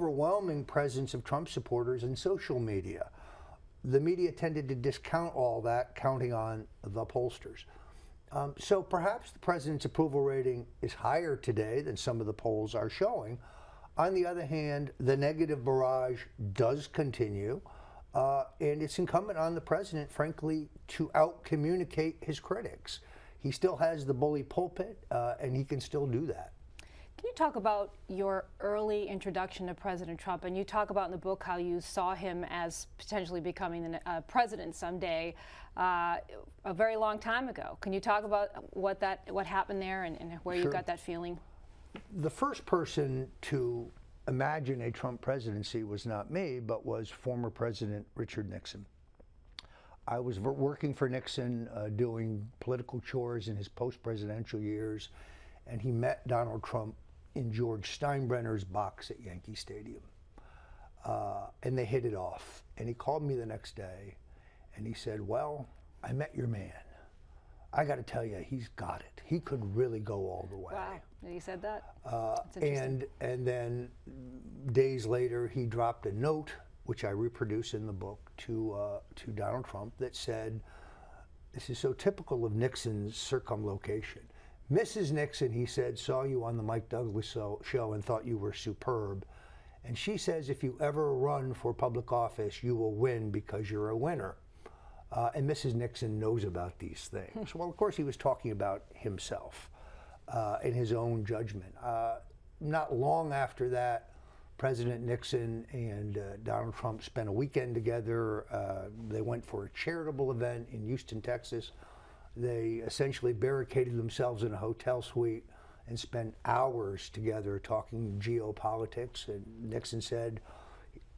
overwhelming presence of Trump supporters in social media. The media tended to discount all that, counting on the pollsters. So perhaps the president's approval rating is higher today than some of the polls are showing. On the other hand, the negative barrage does continue, and it's incumbent on the president, frankly, to out-communicate his critics. He still has the bully pulpit, and he can still do that. Can you talk about your early introduction to President Trump? And you talk about in the book how you saw him as potentially becoming the president someday, a very long time ago. Can you talk about what happened there and where Sure. you got that feeling? The first person to imagine a Trump presidency was not me, but was former President Richard Nixon. I was working for Nixon, doing political chores in his post-presidential years, and he met Donald Trump in George Steinbrenner's box at Yankee Stadium. And they hit it off. And he called me the next day, and he said, well, I met your man. I got to tell you, he's got it. He could really go all the way. Wow, he said that? And then days later, he dropped a note, which I reproduce in the book, to Donald Trump that said, this is so typical of Nixon's circumlocution. Mrs. Nixon, he said, saw you on the Mike Douglas show and thought you were superb. And she says, if you ever run for public office, you will win because you're a winner. And Mrs. Nixon knows about these things. Well, of course, he was talking about himself and his own judgment. Not long after that, President Nixon and Donald Trump spent a weekend together. They went for a charitable event in Houston, Texas. They essentially barricaded themselves in a hotel suite and spent hours together talking geopolitics. And Nixon said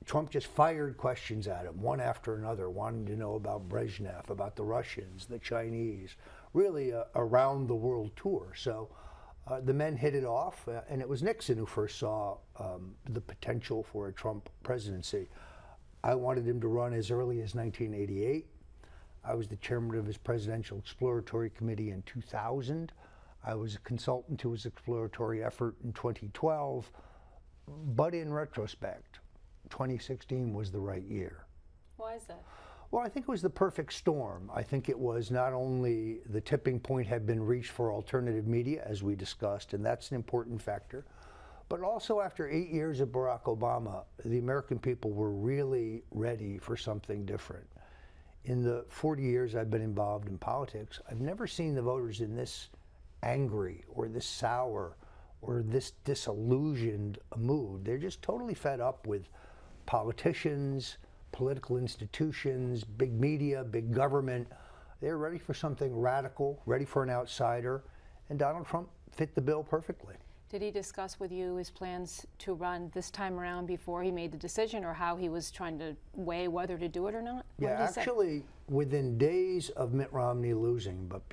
Trump just fired questions at him, one after another, wanting to know about Brezhnev, about the Russians, the Chinese, really a round-the-world tour. So the men hit it off, and it was Nixon who first saw the potential for a Trump presidency. I wanted him to run as early as 1988. I was the chairman of his Presidential Exploratory Committee in 2000. I was a consultant to his exploratory effort in 2012. But in retrospect, 2016 was the right year. Why is that? Well, I think it was the perfect storm. I think it was not only the tipping point had been reached for alternative media, as we discussed, and that's an important factor, but also after 8 years of Barack Obama, the American people were really ready for something different. In the 40 years I've been involved in politics, I've never seen the voters in this angry or this sour or this disillusioned mood. They're just totally fed up with politicians, political institutions, big media, big government. They're ready for something radical, ready for an outsider, and Donald Trump fit the bill perfectly. Did he discuss with you his plans to run this time around before he made the decision, or how he was trying to weigh whether to do it or not? Yeah, actually, within days of Mitt Romney losing, but